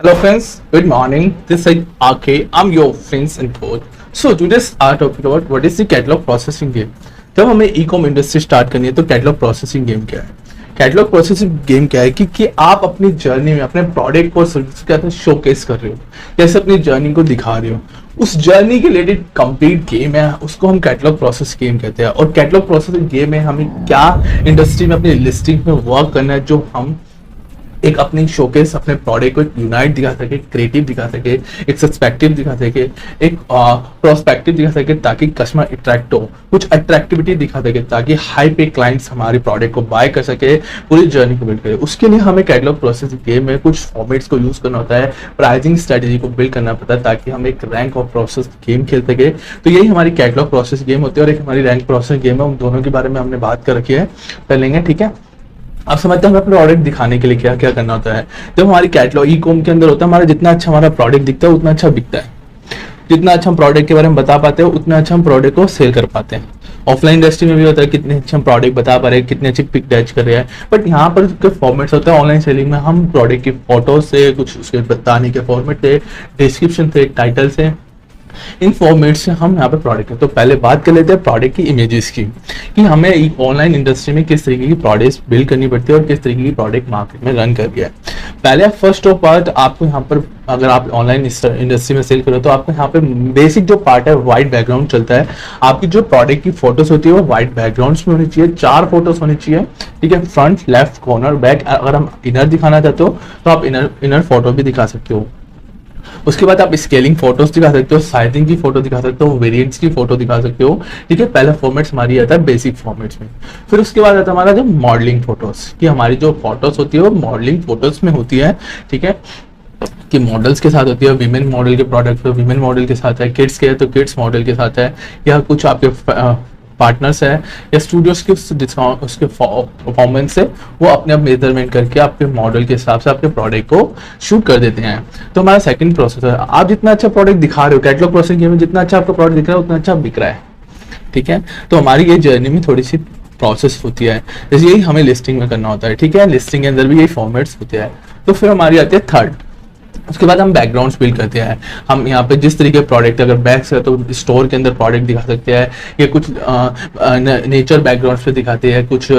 Hello friends, good morning. This is RK. I'm your friends and coach. So today's our topic about what is the catalog processing game. जब हमें e-com industry start करनी है तो catalogue processing game क्या है? Catalogue processing game क्या है कि आप अपनी जर्नी में अपने प्रोडक्ट को सर्विस के शोकेस कर रहे हो, कैसे अपनी जर्नी को दिखा रहे हो, उस जर्नी के रिलेटेड कंप्लीट गेम है, उसको हम कैटलॉग प्रोसेस गेम कहते हैं। और कैटलॉग प्रोसेसिंग गेम में हमें क्या इंडस्ट्री में अपनी लिस्टिंग में वर्क करना है, जो हम एक अपनी शोकेस अपने प्रोडक्ट को एक यूनाइट दिखा सके, क्रिएटिव दिखा सके, एक सस्पेक्टिव दिखा सके, एक प्रोस्पेक्टिव दिखा सके, ताकि कस्टमर अट्रैक्ट हो, कुछ अट्रैक्टिविटी दिखा सके, ताकि हाई पे क्लाइंट्स हमारे प्रोडक्ट को बाय कर सके, पूरी जर्नी को बिल्ड करे। उसके लिए हमें कैटलॉग प्रोसेस गेम में कुछ फॉर्मेट्स को यूज करना होता है, प्राइसिंग स्ट्रेटेजी को बिल्ड करना पड़ता है, ताकि हम एक रैंक ऑफ प्रोसेस गेम खेल सके। तो यही हमारी कैटलॉग प्रोसेस गेम होती है और एक हमारी रैंक प्रोसेस गेम है। उन दोनों के बारे में हमने बात कर रखी है, कर लेंगे, ठीक है। आप समझते हैं हमें अपने प्रोडक्ट दिखाने के लिए क्या क्या करना होता है। जब हमारी कैटलॉग ई-कॉम के अंदर होता है, हमारा जितना अच्छा हमारा प्रोडक्ट दिखता है उतना अच्छा बिकता है, जितना अच्छा हम प्रोडक्ट के बारे में बता पाते हैं उतना अच्छा हम प्रोडक्ट को सेल कर पाते हैं। ऑफलाइन इंडस्ट्री में भी होता है कितने अच्छे हम प्रोडक्ट बता पा रहे हैं, कितने अच्छे पिक डैच कर रहे हैं, बट यहाँ पर जो फॉर्मेट्स होता है ऑनलाइन सेलिंग में, हम प्रोडक्ट की फोटो से, कुछ उसके बताने के फॉर्मेट से, डिस्क्रिप्शन से, टाइटल से, इन फॉर्मेट से हम यहाँ पे प्रोडक्ट है। तो पहले बात कर लेते हैं प्रोडक्ट की इमेजेस की, कि हमें ऑनलाइन इंडस्ट्री में किस तरीके की प्रोडक्ट्स बिल्ड करनी पड़ती है और किस तरीके की प्रोडक्ट मार्केट में रन कर गया है। पहले फर्स्ट ऑफ पार्ट आपको यहाँ पर, अगर आप ऑनलाइन इंडस्ट्री में सेल करो तो आपको यहाँ पे बेसिक जो पार्ट है व्हाइट बैकग्राउंड चलता है। आपकी जो प्रोडक्ट की फोटोज होती है वो व्हाइट बैकग्राउंड में होनी चाहिए, 4 फोटोज होनी चाहिए, ठीक है, फ्रंट, लेफ्ट, कॉर्नर, बैक। अगर हम इनर दिखाना चाहते हो तो आप इनर फोटो भी दिखा सकते हो। उसके बाद आप स्केलिंग फोटोज दिखा सकते हो, साइजिंग की फोटो दिखा सकते हो, वेरिएंट्स की फोटो दिखा सकते हो, ठीक है। पहला फॉर्मेट्स हमारी आता है बेसिक फॉर्मेट्स में। फिर उसके बाद आता है हमारा जो मॉडलिंग फोटोज, कि हमारी जो फोटोज होती है वो मॉडलिंग फोटोज में होती है, ठीक है, कि मॉडल्स के साथ होती है। विमेन मॉडल के प्रोडक्ट पे विमेन मॉडल के साथ है, किड्स के है तो किड्स मॉडल के साथ है, या कुछ आपके पार्टनर्स है या स्टूडियोज के डिस्काउंट उसके परफॉर्मेंस से वो अपने आप मेजरमेंट करके आपके मॉडल के हिसाब से आपके प्रोडक्ट को शूट कर देते हैं। तो हमारा सेकंड प्रोसेस है, आप जितना अच्छा प्रोडक्ट दिखा रहे हो, कैटलॉग प्रोसेस में जितना अच्छा आपका प्रोडक्ट दिख रहा है उतना अच्छा बिक रहा है, ठीक है। तो हमारी ये जर्नी में थोड़ी सी प्रोसेस होती है, जैसे यही हमें लिस्टिंग में करना होता है, ठीक है। लिस्टिंग के अंदर भी यही फॉर्मेट्स होते हैं। तो फिर हमारी आती है थर्ड। उसके बाद हम बैकग्राउंड्स बिल्ड करते हैं। हम यहाँ पे जिस तरीके प्रोडक्ट, अगर बैग्स है तो स्टोर के अंदर प्रोडक्ट दिखा सकते हैं, या कुछ नेचर बैकग्राउंड पे दिखाते हैं, कुछ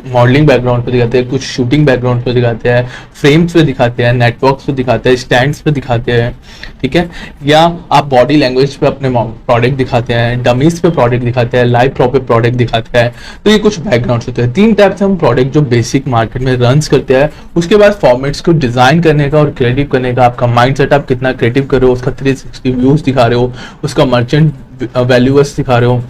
मॉडलिंग बैकग्राउंड पे दिखाते हैं, कुछ शूटिंग बैकग्राउंड पे दिखाते हैं, फ्रेम्स पे दिखाते हैं, नेटवर्क्स पे दिखाते हैं, स्टैंड्स पे दिखाते हैं, ठीक है। या आप बॉडी लैंग्वेज पे अपने प्रोडक्ट दिखाते हैं, डमीज पे प्रोडक्ट दिखाते हैं, लाइव प्रो पे प्रोडक्ट दिखाते हैं। तो ये कुछ बैकग्राउंड्स होते हैं। 3 टाइप से हम प्रोडक्ट जो बेसिक मार्केट में रन्स करते हैं। उसके बाद फॉर्मेट्स को डिजाइन करने का और क्रिएटिव करने का आपका माइंड सेट, आप कितना क्रिएटिव कर रहे हो, उसका 360 व्यूज दिखा रहे हो, उसका मर्चेंट वैल्यूअर्स दिखा रहे हो,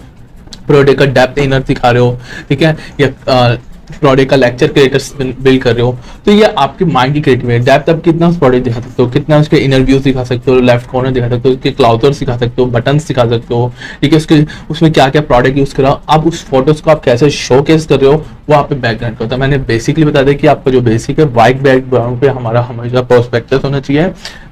प्रोडक्ट का डेप्थ इनर दिखा रहे हो, ठीक है, या प्रोडक्ट का लेक्चर क्रिएटर्स बिल्ड कर रहे हो। तो ये आपके माइंड की क्रिएटिविटी, डेप्थ आप कितना उस प्रोडक्ट दिखा सकते हो, कितना उसके इनर व्यूज दिखा सकते हो, लेफ्ट कॉर्नर दिखा सकते हो, उसके क्लाउजर्स दिखा सकते हो, बटन्स दिखा सकते हो, ठीक है, उसके उसमें क्या क्या प्रोडक्ट यूज करा, आप उस फोटोज को आप कैसे शोकेस कर रहे हो, वो आप पे बैकग्राउंड होता है। मैंने बेसिकली बता दिया कि आपका जो बेसिक है व्हाइट बैकग्राउंड पे हमारा हमेशा प्रोस्पेक्टस होना चाहिए,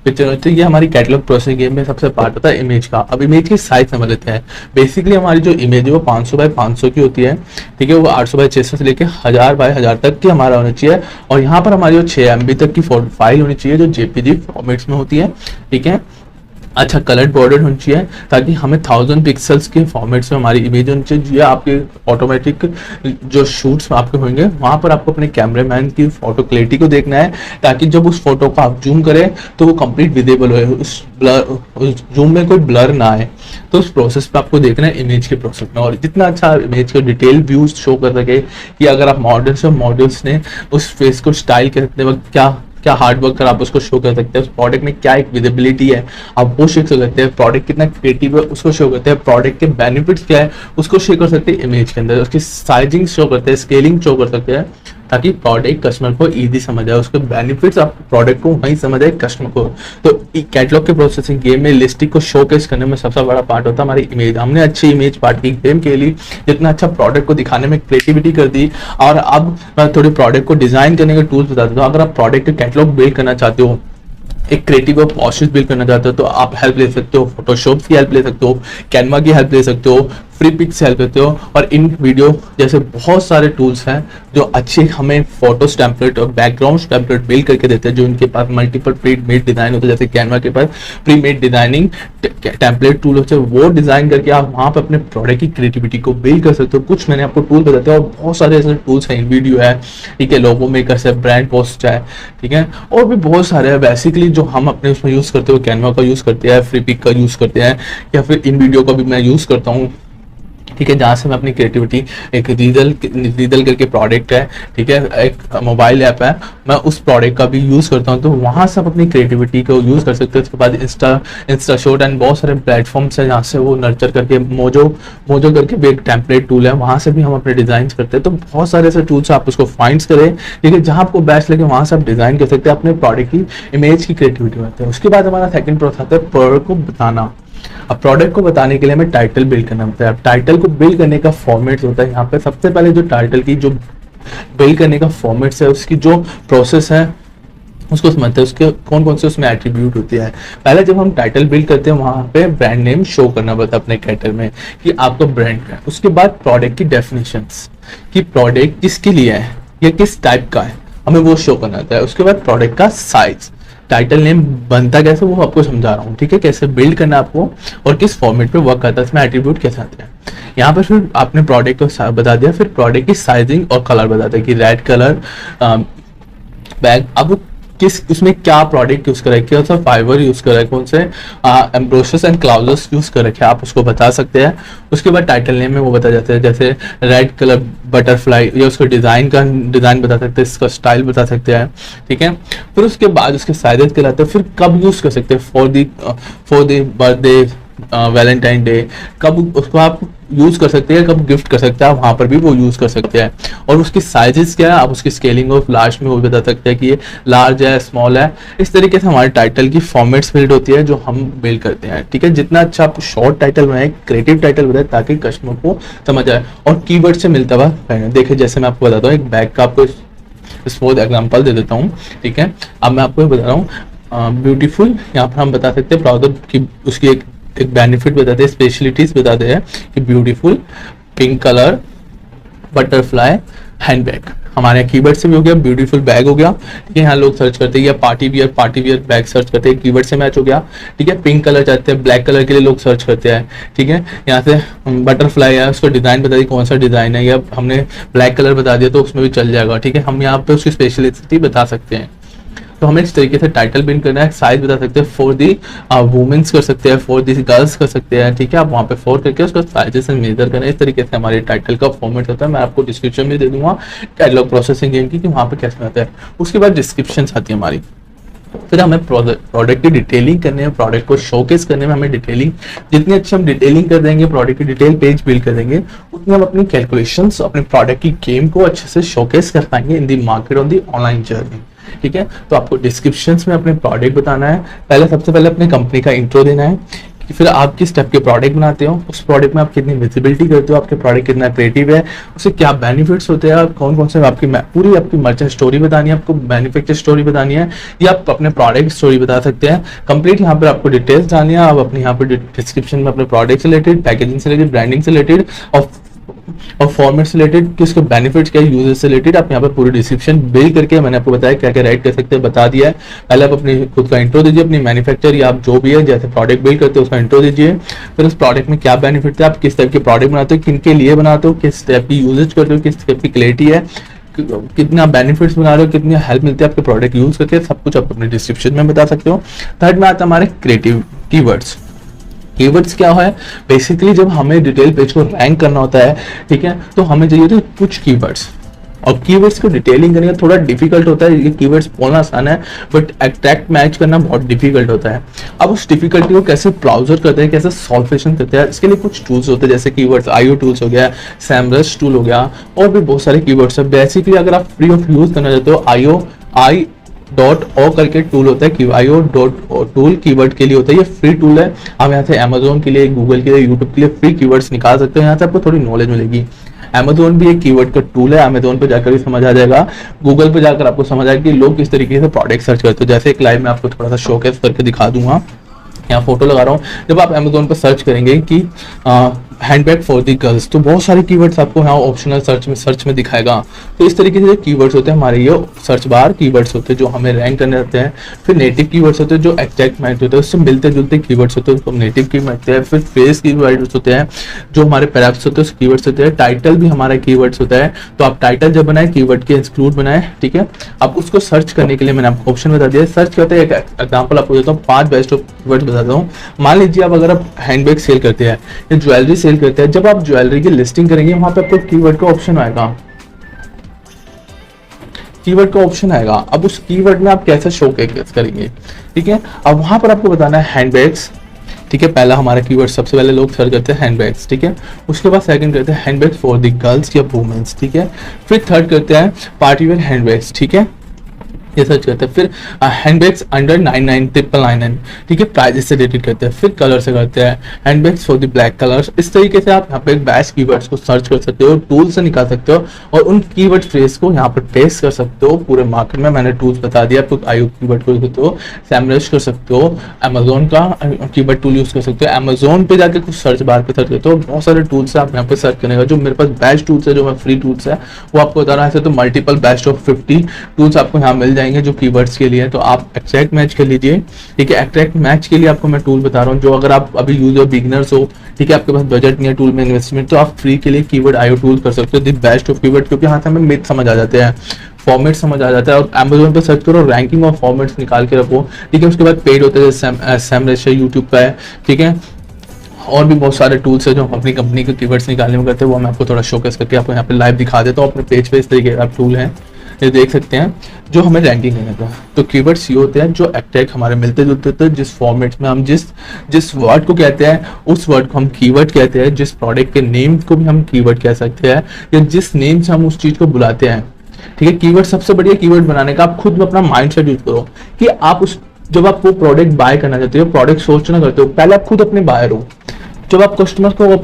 पिक्चर होती है। ये हमारी कैटलॉग प्रोसेसिंग गेम में सबसे पार्ट होता है इमेज का। अब इमेज की साइज समझ लेते हैं। बेसिकली हमारी जो इमेज है वो 500 बाय 500 की होती है, ठीक है, वो 800 बाय 600 से लेके 1000 बाय 1000 तक की हमारा होना चाहिए। और यहाँ पर हमारी जो 6 MB तक की फाइल होनी चाहिए, जो JPG फॉर्मेट्स में होती है, ठीक है। अच्छा कलर बॉर्डर होनी चाहिए, ताकि हमें 1000 पिक्सल्स के फॉर्मेट्स में हमारी इमेज होनी चाहिए। आपके ऑटोमेटिक जो शूट्स आपके होंगे वहां पर आपको अपने कैमरामैन की फोटो क्लैरिटी को देखना है, ताकि जब उस फोटो को आप जूम करें तो वो कंप्लीट विजिबल हो, उस जूम में कोई ब्लर ना आए। तो उस प्रोसेस पे आपको देखना है इमेज के प्रोसेस में, और जितना अच्छा इमेज का डिटेल व्यूज शो कर सके, कि अगर आप मॉडल्स ने उस फेस को स्टाइल करते वक्त क्या क्या हार्ड वर्क कर आप उसको शो कर सकते हैं, उस प्रोडक्ट में क्या एक विजिबिलिटी है आप वो शो कर सकते हैं, प्रोडक्ट कितना क्रिएटिव है उसको शो करते हैं, प्रोडक्ट के बेनिफिट्स क्या है उसको शो कर सकते हैं इमेज के अंदर, उसकी साइजिंग शो करते हैं, स्केलिंग शो कर सकते हैं, ताकि प्रोडक्ट कस्टमर को इजी समझ आए, उसके बेनिफिट्स आप प्रोडक्ट को वहीं समझ आए कस्टमर को। तो कैटलॉग के प्रोसेसिंग गेम में लिस्टिंग को शोकेस करने में सबसे बड़ा पार्ट होता है हमारी इमेज। हमने अच्छी इमेज पार्ट की गेम के लिए जितना अच्छा प्रोडक्ट को दिखाने में क्रिएटिविटी कर दी। और अब मैं थोड़े प्रोडक्ट को डिजाइन करने के टूल्स बता देता हूँ। अगर आप प्रोडक्ट कैटलॉग बिल्ड करना चाहते हो, एक क्रिएटिव और पॉस्चर बिल्ड करना चाहते हो, तो आप हेल्प ले सकते हो, फोटोशॉप की हेल्प ले सकते हो, कैनवा की हेल्प ले सकते हो, फ्री पिक से हेल्प लेते हो, और इन वीडियो जैसे बहुत सारे टूल्स हैं जो अच्छे हमें फोटोज टेम्पलेट और बैकग्राउंड टेम्पलेट बिल्ड करके देते हैं, जो इनके पास मल्टीपल प्री मेड डिजाइन होते हैं, जैसे कैनवा के पास pre made designing template tool होते हैं, वो डिजाइन करके आप वहां पर अपने प्रोडक्ट की क्रिएटिविटी को बिल्ड कर सकते हो। कुछ मैंने आपको टूल बताते हैं और बहुत सारे ऐसे टूल्स हैं, वीडियो है, ठीक है, लोगो मेकर है, ब्रांड पोस्ट है, ठीक है, और भी बहुत सारे हैं। बेसिकली जो हम अपने उसमें यूज करते हो, कैनवा का यूज करते हैं, फ्री पिक का यूज करते हैं, या फिर इन वीडियो का भी मैं यूज करता हूँ, ठीक है, जहाँ से मैं अपनी क्रिएटिविटी, एक रीडल करके प्रोडक्ट है, ठीक है, एक मोबाइल ऐप है, मैं उस प्रोडक्ट का भी यूज़ करता हूँ, तो वहाँ से आप अपनी क्रिएटिविटी को यूज़ कर सकते हो। उसके बाद इंस्टा शॉट एंड बहुत सारे प्लेटफॉर्म्स हैं जहाँ से वो नर्चर करके मोजो करके भी एक टेम्पलेट टूल है, वहाँ से भी हम अपने डिज़ाइन करते हैं। तो बहुत सारे ऐसे टूल्स आप उसको फाइंड करें, ठीक है, जहाँ आपको बेस्ट लगे वहाँ से आप डिज़ाइन कर सकते हैं, अपने प्रोडक्ट की इमेज की क्रिएटिविटी बनाते हैं। उसके बाद हमारा सेकंड प्रोसेस आता है प्रोडक्ट को बताना। अब प्रोडक्ट को बताने के लिए हमें टाइटल बिल्ड करना होता है। अब टाइटल को बिल्ड करने का फॉर्मेट होता है, यहाँ पे सबसे पहले जो टाइटल की जो बिल्ड करने का फॉर्मेट्स है, उसकी जो प्रोसेस है उसको समझते हैं, उसके कौन कौन से उसमें एट्रीब्यूट होते हैं। पहले जब हम टाइटल बिल्ड करते हैं वहां पे ब्रांड नेम शो करना पड़ता है अपने टाइटल में कि आपका ब्रांड क्या है। उसके बाद प्रोडक्ट की डेफिनेशंस कि प्रोडक्ट किसके लिए है या किस टाइप का है, हमें वो शो करना होता है। उसके बाद प्रोडक्ट का साइज, टाइटल नेम बनता कैसे वो आपको समझा रहा हूँ, ठीक है, कैसे बिल्ड करना आपको और किस फॉर्मेट पे वर्क करता है, इसमें एट्रीब्यूट कैसे आते हैं। यहाँ पर फिर आपने प्रोडक्ट को बता दिया, फिर प्रोडक्ट की साइजिंग और कलर बता दिया कि रेड कलर बैग, अब किस उसमें क्या प्रोडक्ट यूज करें, कौन सा फाइबर यूज करें, कौन से एम्ब्रोशस एंड क्लाउजेस यूज कर रखे आप उसको बता सकते हैं। उसके बाद टाइटल नेम में वो बता जाते हैं, जैसे रेड कलर बटरफ्लाई, या उसको डिजाइन बता सकते हैं, इसका स्टाइल बता सकते हैं, ठीक है। फिर उसके बाद उसके साइजेस कहलाते हैं, फिर कब यूज कर सकते हैं, for the birthday, Valentine day, कब उसको आप यूज कर सकते हैं, कब गिफ्ट कर सकते हैं, वहां पर भी वो यूज कर सकते हैं। और उसकी साइजेस क्या है, आप उसकी स्केलिंग ऑफ लार्ज में वो बता सकते हैं कि ये लार्ज है, स्मॉल है। इस तरीके से हमारे टाइटल की फॉर्मेट्स बिल्ड होती है जो हम बिल्ड करते हैं, ठीक है। जितना अच्छा आप शॉर्ट टाइटल बनाए, क्रिएटिव टाइटल बनाए, ताकि कस्टमर को समझ आए और कीवर्ड से मिलता हुआ देखिए। जैसे मैं आपको बताता हूँ, एक बैग का आपको स्मॉल एग्जाम्पल दे देता हूँ, ठीक है। अब मैं आपको बता रहा हूँ ब्यूटीफुल, यहाँ पर हम बता सकते हैं प्राउड की, उसकी एक बेनिफिट बताते हैं, स्पेशलिटीज बताते हैं कि beautiful pink colour butterfly handbag, हमारे कीवर्ड से भी हो गया, ब्यूटीफुल बैग हो गया, ठीक है। यहाँ लोग सर्च करते हैं या पार्टी वियर बैग सर्च करते हैं, कीवर्ड से मैच हो गया, ठीक है। पिंक कलर चाहते हैं, ब्लैक कलर के लिए लोग सर्च करते हैं, ठीक है। यहाँ से बटरफ्लाई है, उसको डिजाइन बता दी कौन सा डिजाइन है, या हमने ब्लैक कलर बता दिया तो उसमें भी चल जाएगा, ठीक है। हम यहाँ पे उसकी स्पेशलिटी बता सकते हैं। तो हमें इस तरीके से टाइटल बिल्ड करना है, साइज बता सकते हैं, फॉर दी वुमेन्स कर सकते हैं, फॉर दी गर्ल्स कर सकते हैं, ठीक है। आप वहाँ पे फॉर करके उसका साइजेस मेजर करना है। इस तरीके से हमारे टाइटल का फॉर्मेट होता है। मैं आपको डिस्क्रिप्शन में दे दूंगा कैटलॉग प्रोसेसिंग गेम की कि वहाँ पे कैसे आता है। उसके बाद डिस्क्रिप्शन आती है हमारी, फिर हमें प्रोडक्ट की डिटेलिंग करने में, प्रोडक्ट को शोकेस करने में हमें डिटेलिंग, जितनी अच्छी हम डिटेलिंग कर देंगे, प्रोडक्ट की डिटेल पेज बिल्ड कर देंगे, उतनी हम अपनी कैलकुलेशंस, अपने प्रोडक्ट की गेम को अच्छे से शोकेस कर पाएंगे in the market on the online journey, ठीक है। तो आपको डिस्क्रिप्शंस में अपने प्रोडक्ट बताना है, सबसे पहले अपने कंपनी का इंट्रो देना है, कि फिर आप किस टाइप के प्रोडक्ट बनाते हो, उस प्रोडक्ट में आप कितनी विजिबिलिटी करते हो, आपके प्रोडक्ट कितना क्रिएटिव है, उससे क्या बेनिफिट्स होते हैं, कौन कौन से आपकी पूरी आपकी मर्चेंट स्टोरी बतानी है, आपको मैन्युफैक्चर स्टोरी बतानी है, या आप अपने प्रोडक्ट स्टोरी बता सकते हैं। कंप्लीट यहाँ पर आपको डिटेल्स डालनी है। आप अपने यहाँ पर डिस्क्रिप्शन में अपने प्रोडक्ट से रिलेटेड, पैकेजिंग से रिलेटेड, ब्रांडिंग से रिलेटेड और फॉर्मेट से रिलेटेड, किसके बेनिफिट्स क्या है, यूजर्स से रिलेटेड, आप यहाँ पर पूरी डिस्क्रिप्शन बिल्ड करके, मैंने आपको बताया क्या क्या राइट कर सकते हैं, बता दिया है। पहले आप अपनी खुद का इंट्रो दीजिए, अपनी मैन्युफैक्चर या आप जो भी है जैसे प्रोडक्ट बिल्ड करते हो उसका इंट्रो दीजिए। फिर उस प्रोडक्ट में क्या बेनिफिट है, आप किस टाइप के प्रोडक्ट बनाते हो, किनके लिए बनाते हो, किस टाइप की यूजेज करते हो, किस टाइप की क्लैरिटी है, कितना बेनिफिट्स बना रहे हो, कितनी हेल्प मिलती है आपके प्रोडक्ट यूज करके, सब कुछ आप अपने डिस्क्रिप्शन में बता सकते हो। थर्ड में आता है हमारे क्रिएटिव कीवर्ड्स। कीवर्ड्स क्या है, बेसिकली जब हमें डिटेल पेज को रैंक करना होता है, ठीक है, तो हमें चाहिए होते हैं कुछ कीवर्ड्स, और कीवर्ड्स को डिटेलिंग करने का थोड़ा डिफिकल्ट होता है। ये कीवर्ड्स बोलना आसान है, बट एग्जैक्ट मैच करना बहुत डिफिकल्ट होता है। अब उस डिफिकल्टी को कैसे ब्राउजर करते हैं, कैसे सॉल्वेशन करते हैं, इसके लिए कुछ टूल्स होते हैं, जैसे कीवर्ड्स आईओ टूल्स हो गया, सैमरस टूल हो गया, और भी बहुत सारे कीवर्ड्स है। बेसिकली अगर आप फ्री ऑफ यूज करना चाहते हो, .o करके टूल होता है, IO.टूल कीवर्ड के लिए होता है, ये फ्री टूल है। आप यहाँ से अमेजोन के लिए, गूगल के लिए, यूट्यूब के लिए फ्री कीवर्ड्स निकाल सकते हो। यहाँ से आपको थोड़ी नॉलेज मिलेगी। अमेजोन भी एक कीवर्ड का टूल है, अमेजोन पे जाकर भी समझ आ जाएगा, गूगल पे जाकर आपको समझ आएगा कि लोग किस तरीके से प्रोडक्ट सर्च करते हो। जैसे एक लाइव में आपको थोड़ा सा शोकेस करके दिखा दूंगा, यहाँ फोटो लगा रहा हूँ। जब आप अमेजोन पर सर्च करेंगे कि हैंडबैग फॉर दी गर्ल्स, तो बहुत सारे कीवर्ड्स आपको यहाँ ऑप्शनल सर्च में दिखाएगा। तो इस तरीके से कीवर्ड्स होते हैं हमारे, ये सर्च बार कीवर्ड्स होते हैं जो हमें रैंक करने रहते हैं। फिर नेटिव कीवर्ड्स होते हैं जो एग्जैक्ट मैच होते हैं, उससे मिलते जुलते कीवर्ड्स होते हैं, उसको नेटिव कीवर्ड होते हैं। फिर फ्रेज कीवर्ड्स होते हैं जो हमारे पैराग्राफ्स होते हैं, उस कीवर्ड्स होते हैं। टाइटल भी हमारा कीवर्ड्स होता है, तो आप टाइटल जब बनाए कीवर्ड के इंक्लूड बनाए, ठीक है। अब उसको सर्च करने के लिए मैंने आपको ऑप्शन बता दिया, सर्च करते हैं। एक एग्जांपल आपको देता हूँ, 5 बेस्ट ऑफ कीवर्ड्स बताता हूँ। मान लीजिए आप अगर आप हैंडबैग सेल करते हैं या ज्वेलरी सेल करते हैं, जब आप ज्वेलरी की लिस्टिंग करेंगे वहां पे आपको कीवर्ड का ऑप्शन आएगा, कीवर्ड का ऑप्शन आएगा। अब उस कीवर्ड में आप कैसे शोकेस करेंगे, ठीक है। अब वहां पर आपको बताना है हैंडबैग्स, ठीक है। पहला हमारा कीवर्ड सबसे पहले लोग सर्च करते हैं हैंडबैग्स, ठीक है। उसके बाद सेकंड करते हैं हैंडबैग्स फॉर द गर्ल्स या वुमेन्स, ठीक है। फिर थर्ड करते हैं पार्टी वेयर हैंडबैग्स, ठीक है, ये सर्च करते हैं। फिर हैंडबैग्स अंडर 99,999, ठीक है, प्राइस से रिलेटेड करते हैं। फिर कलर से करते हैं handbags for the black colours. इस तरीके से आप यहाँ पे बेस्ट कीवर्ड्स को सर्च कर सकते हो, टूल से निकाल सकते हो और उन कीवर्ड फ्रेज को यहाँ पर टेस्ट कर सकते हो पूरे मार्केट में। मैंने टूल्स बता दिया आपको, आयु कीवर्ड को सकते हो, सैमरश कर सकते हो, अमेजोन का कीवर्ड टूल यूज कर सकते हो। अमेजोन पे जाके कुछ सर्च बार पे सर्च करते हो, बहुत सारे टूल्स है आप यहाँ पे सर्च करने का। जो मेरे पास बेस्ट टूल्स है, जो मैं फ्री टूल्स है वो आपको बता रहा है, तो मल्टीपल बेस्ट ऑफ 50 टूल्स आपको यहाँ मिल जाएंगे जो कीवर्ड्स के लिए। तो आप एग्जैक्ट मैच कर लीजिए, ठीक है। एग्जैक्ट मैच के लिए आपको मैं टूल बता रहा हूँ, जो अगर आप अभी यूजर बिगिनर्स हो, ठीक है, आपके पास बजट नहीं है टूल में इन्वेस्टमेंट, तो आप फ्री के लिए कीवर्ड आयो टूल कर सकते हो, द बेस्ट ऑफ कीवर्ड, क्योंकि यहाँ से हमें मिथ समझ आ जाते हैं, फॉर्मेट समझ आ जाता है। और अमेजोन पे सर्च करो, रैंकिंग और फॉर्मेट्स निकाल के रखो, ठीक है। उसके बाद पेड होते हैं, सैमरश यूट्यूब का है, ठीक है। और भी बहुत सारे टूल्स है जो हम अपनी कंपनी के कीवर्ड्स निकालने में करते हैं, वो मैं आपको थोड़ा शोकेस करके आपको यहाँ पे लाइव दिखा देता हूँ अपने पेज पे। इस तरीके का टूल है, ये देख सकते हैं, जो हमें रैंकिंग करने का। तो कीवर्ड्स ये होते हैं जो एग्जैक्ट हमारे मिलते जुलते होते हैं, जिस फॉर्मेट में हम जिस वर्ड को कहते हैं उस वर्ड को हम कीवर्ड कहते हैं, जिस प्रोडक्ट के नेम को भी हम कीवर्ड कह सकते हैं, या जिस नेम से हम उस चीज को बुलाते हैं, ठीक है। कीवर्ड सबसे बढ़िया कीवर्ड बनाने का आप खुद में अपना माइंडसेट यूज करो कि आप उस जब आप वो प्रोडक्ट बाय करना चाहते हो, प्रोडक्ट सोचना करते हो, पहले आप खुद अपने बायर हो। जब आप कस्टमर को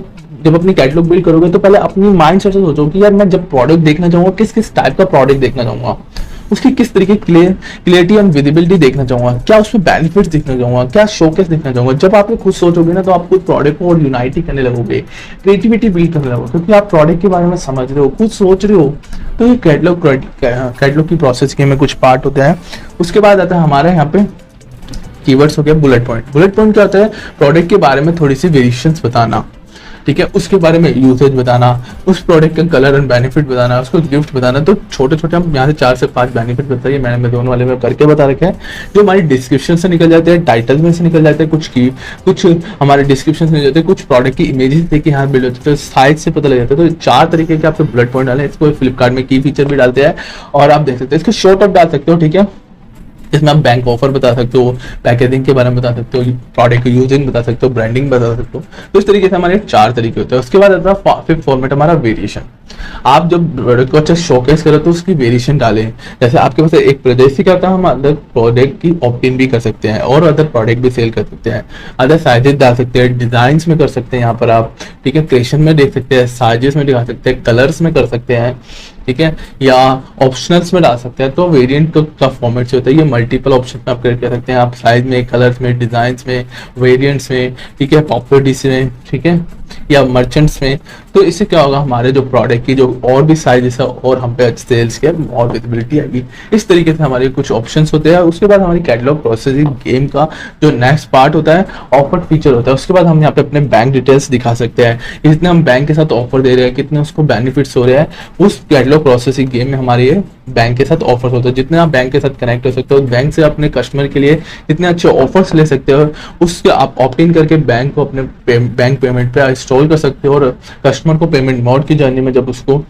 जब अपनी कैटलॉग बिल्ड करोगे तो पहले अपनी माइंड सेट से सोचो कि यार मैं जब प्रोडक्ट देखना चाहूंगा, किस किस टाइप का प्रोडक्ट देखना चाहूंगा, उसकी किस तरीके क्लियरिटी एंड विजिबिलिटी देखना चाहूंगा, क्या उसमें बेनिफिट्स देखना चाहूंगा, क्या शोकेस देखना चाहूंगा। जब आप ये खुद सोचोगे ना, तो आप खुद प्रोडक्ट को और यूनाइटी करने लगोगे, क्रिएटिविटी बिल्ड करने लगोगे, क्योंकि आप प्रोडक्ट के बारे में समझ रहे हो, खुद सोच रहे हो। तो ये कैटलॉग की प्रोसेस के में कुछ पार्ट होते हैं। उसके बाद आता है हमारे यहाँ पे कीवर्ड्स हो गया बुलेट पॉइंट। बुलेट पॉइंट क्या होता है, प्रोडक्ट के बारे में थोड़ी सी वेरिएशंस बताना, ठीक है, उसके बारे में यूसेज बताना, उस प्रोडक्ट का कलर एंड बेनिफिट बताना, उसको गिफ्ट बताना। तो छोटे छोटे हम यहाँ से 4 से 5 बेनिफिट बताइए, मैंने दोनों वाले में करके बता रखे हैं, जो हमारी डिस्क्रिप्शन से निकल जाते हैं, टाइटल में से निकल जाते हैं, कुछ हमारे डिस्क्रिप्शन से निकल जाते हैं, कुछ प्रोडक्ट की इमेजेस देखिए यहाँ बिल्ड होते हैं, तो साइज से पता लग जाता है। तो 4 तरीके के आपके बुलेट पॉइंट डाले, इसको फ्लिपकार्ट में की फीचर भी डालते हैं और आप देख सकते हैं। इसको शॉर्ट अप डाल सकते हो, ठीक है, इसमें आप बैंक ऑफर बता सकते हो, पैकेजिंग के बारे में बता सकते हो, प्रोडक्ट यूजिंग बता सकते हो, ब्रांडिंग बता सकते हो। तो इस तरीके से हमारे 4 तरीके होते हैं। उसके बाद आता है फिफ्थ फॉर्मेट हमारा वेरिएशन। आप जब प्रोडक्ट को अच्छा शोकेस करो तो उसकी वेरिएशन डालें। जैसे आपके पास एक प्रोडक्ट क्या होता है, हम अदर प्रोडक्ट की ऑप्टिन भी कर सकते हैं और अदर प्रोडक्ट भी सेल कर सकते हैं, अदर साइजेस डाल सकते हैं, डिजाइन में कर सकते हैं यहाँ पर आप, ठीक है, क्रिएशन में देख सकते हैं, साइजेस में दिखा सकते हैं, कलर्स में कर सकते हैं, ठीक है, या ऑप्शनल्स में डाल सकते हैं। तो वेरिएंट का फॉर्मेट से होता है, ये मल्टीपल ऑप्शन में आप कर सकते हैं, आप साइज में, कलर्स में, डिजाइन्स में, वेरिएंट्स में, ठीक है, प्रॉपर्टीज में, ठीक है, या मर्चेंट्स में। तो इससे क्या होगा, हमारे जो प्रोडक्ट की जो और भी साइजेस है और हम पे सेल्स के और विजिबिलिटी आएगी। इस तरीके से हमारे कुछ ऑप्शंस होते हैं। उसके बाद हमारी कैटलॉग प्रोसेसिंग गेम का जो नेक्स्ट पार्ट होता है, ऑफर फीचर होता है। उसके बाद हम यहाँ पे अपने बैंक डिटेल्स दिखा सकते हैं, जितने हम बैंक के साथ ऑफर दे रहे हैं, कितने उसको बेनिफिट्स हो रहे हैं। उस कैटलॉग प्रोसेसिंग गेम में हमारे ये बैंक के साथ ऑफर्स होते हैं, जितने आप बैंक के साथ कनेक्ट हो सकते हो, बैंक से अपने कस्टमर के लिए कितने अच्छे ऑफर्स ले सकते हो, उसके आप ऑप्ट इन करके बैंक को अपने बैंक पेमेंट पे इंस्टॉल कर सकते हो। और कस्टमर को पेमेंट मोड की जर्नी में जब उसको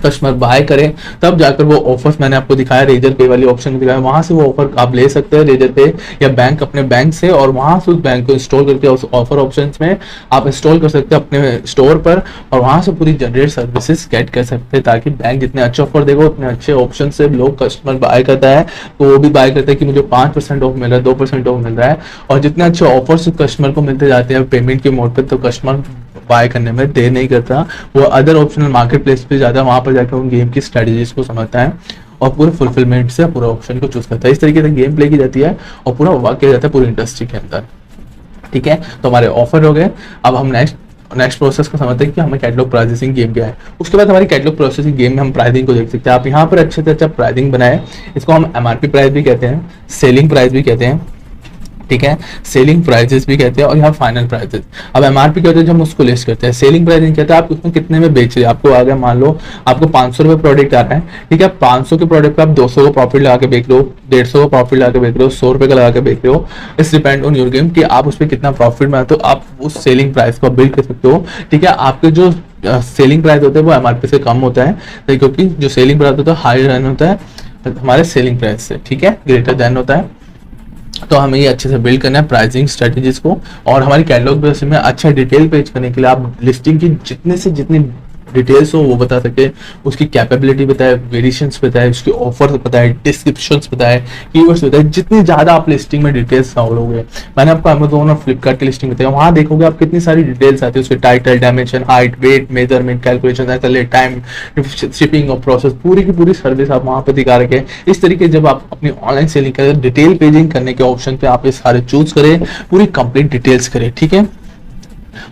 कस्टमर बाय करें, तब जाकर वो ऑफर्स मैंने आपको दिखाया, रेजर पे वाली ऑप्शन दिखाया, वहां से वो ऑफर आप ले सकते हैं रेजर पे या बैंक अपने बैंक से, और वहां से उस बैंक को इंस्टॉल करके उस ऑफर ऑप्शंस में आप इंस्टॉल कर सकते हैं अपने स्टोर पर, और वहां से पूरी जनरेट सर्विसेज गेट कर सकते हैं, ताकि बैंक जितने अच्छे ऑफर देगा उतने अच्छे ऑप्शन से लोग कस्टमर बाय करता है, तो वो भी बाय करता है कि मुझे 5% ऑफ मिल रहा है, 2% ऑफ मिल रहा है। और जितने अच्छे ऑफर्स कस्टमर को मिलते जाते हैं पेमेंट के मोड पे, तो कस्टमर बाय करने में देर नहीं करता, वो अदर ऑप्शनल मार्केट प्लेस पे जाता है, वहां पर जाकर उन गेम की स्ट्रेटेजीज को समझता है और पूरे फुलफिलमेंट से पूरा ऑप्शन को चूज करता है। इस तरीके से गेम प्ले की जाती है और पूरा वर्क किया जाता है पूरी इंडस्ट्री के अंदर, ठीक है। तो हमारे ऑफर हो गए। अब हम नेक्स्ट नेक्स्ट प्रोसेस को समझते हैं कि हमें कैटलॉग प्राइसिंग गेम क्या है। उसके बाद हमारी कैटलॉग प्रोसेसिंग गेम में हम प्राइसिंग को देख सकते हैं। आप यहाँ पर अच्छे से अच्छा प्राइसिंग बनाए, इसको हम एमआरपी प्राइस भी कहते हैं, सेलिंग प्राइस भी कहते हैं, ठीक है, सेलिंग प्राइसेस भी कहते हैं, और यहाँ फाइनल प्राइसेस। अब एमआरपी कहते हैं जब हम उसको लिस्ट करते हैं, सेलिंग प्राइसिंग कहते हैं आप उसमें कितने में बेच रहे हैं। आपको अगर मान लो आपको 500 रुपये प्रोडक्ट आ रहा है, ठीक है, 500 के प्रोडक्ट पे आप 200 का प्रॉफिट लगा के बेच रहे हो, 150 का प्रॉफिट लगा के बेच रहे हो, 100 रुपये का लगा के बेच रहे हो, इस डिपेंड ऑन योर गेम कि आप उस पर कितना प्रॉफिट बनाते हो। आप उस सेलिंग प्राइस को बिल्ड कर सकते हो, ठीक है। आपके जो सेलिंग प्राइस होता है वो एमआरपी से कम होता है, क्योंकि जो सेलिंग प्राइस होता है हाई रन होता है हमारे सेलिंग प्राइस से, ठीक है, ग्रेटर देन होता है। तो हमें ये अच्छे से बिल्ड करना है प्राइसिंग स्ट्रेटेजीज को। और हमारी कैटलॉग बेस में अच्छा डिटेल पेज करने के लिए आप लिस्टिंग की जितने से जितनी डिटेल्स हो वो बता सके, उसकी कैपेबिलिटी बताए, वेरिएशंस बताए, उसके ऑफर्स बताए, डिस्क्रिप्शंस बताए, कीवर्ड्स बताए, जितनी ज्यादा आप लिस्टिंग में डिटेल्स डालोगे। मैंने आपको अमेज़न और फ्लिपकार्ट की लिस्टिंग बताई, वहां देखोगे आप कितनी सारी डिटेल्स आती है, उसके title, dimension, height, weight, measurement, calculation, SLA, time, shipping और प्रोसेस, पूरी की पूरी सर्विस आप वहां पर दिखा रखे। इस तरीके जब आप अपनी ऑनलाइन सेलिंग करें, डिटेल पेजिंग करने के ऑप्शन पे आप ये सारे चूज करें, पूरी कंप्लीट डिटेल्स करें, ठीक है।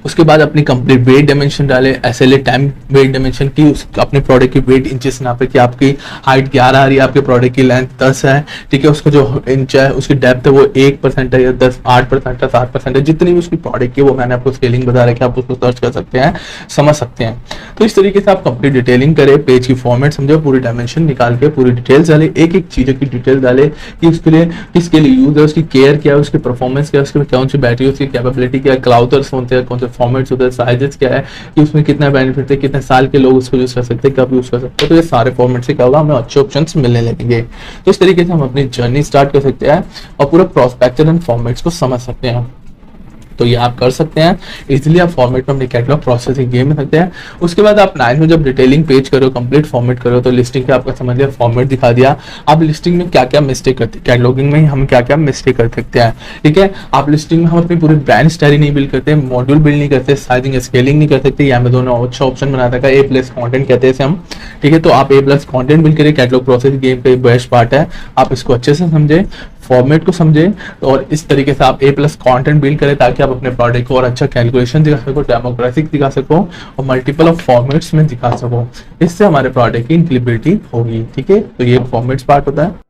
उसके बाद अपनी कंप्लीट वेट डायमेंशन डाले, एसएलए, टाइम, वेट डायमेंशन की, अपने प्रोडक्ट की वेट इंचेस नापे कि आपकी हाइट 11 आ रही है, आपके प्रोडक्ट की लेंथ 10 है, ठीक है, उसका जो इंच है उसकी डेप्थ है वो 1% है या 8% है, 7% है, जितनी भी उसकी प्रोडक्ट की, वो मैंने आपको स्केलिंग बता रखी है, आप उसको सर्च कर सकते हैं, समझ सकते हैं। तो इस तरीके से आप कंप्लीट डिटेलिंग करें, पेज की फॉर्मेट समझो, पूरी डायमेंशन निकाल के पूरी डिटेल्स डाले, एक एक चीजों की डिटेल डाले कि उसके लिए किसके लिए यूज है, उसकी केयर क्या है, उसकी परफॉर्मेंस क्या है, उसकी कौन सी बैटरी, उसकी कैपेबिलिटी क्या है, क्लाउडर्स होते हैं, कौन से फॉर्मेट्स होते हैं, साइजेस क्या है, कि उसमें कितना बेनिफिट है, कितने साल के लोग उसको यूज कर सकते हैं, कब यूज कर सकते हैं। तो ये सारे फॉर्मेट से क्या होगा, हमें अच्छे ऑप्शंस मिलने लगेंगे। तो इस तरीके से हम अपनी जर्नी स्टार्ट कर सकते हैं और पूरा प्रोस्पेक्टर एंड फॉर्मेट्स को समझ सकते हैं। तो ये आप कर सकते हैं इजीली, आप फॉर्मेट में अपनी कैटलॉग प्रोसेसिंग गेम में सकते हैं। उसके बाद आप 9 में जब डिटेलिंग पेज करो, कंप्लीट फॉर्मेट करो, तो लिस्टिंग का आपका समझ लिया, फॉर्मेट दिखा दिया। आप लिस्टिंग में क्या क्या मिस्टेक करते हैं, कैटलॉगिंग में हम क्या क्या मिस्टेक कर सकते हैं, ठीक है। आप लिस्टिंग में हम अपनी पूरी ब्रांड स्टोरी नहीं बिल्ड करते, मॉड्यूल बिल्ड नहीं करते, साइजिंग स्केलिंग नहीं कर सकते। ये अमेज़न ने अच्छा ऑप्शन बनाया था, A+ कंटेंट कहते हैं इसे हम, ठीक है। तो आप A+ कंटेंट बिल्ड करिए, कैटलॉग प्रोसेसिंग गेम का बेस्ट पार्ट है, आप इसको अच्छे से समझे, फॉर्मेट को समझे, और इस तरीके से आप A+ कंटेंट बिल्ड करें ताकि आप अपने प्रोडक्ट को और अच्छा कैलकुलेशन दिखा सको, डेमोग्राफिक दिखा सको और मल्टीपल ऑफ फॉर्मेट्स में दिखा सको। इससे हमारे प्रोडक्ट की इंक्लिबिलिटी होगी, ठीक है। तो ये फॉर्मेट्स पार्ट होता है।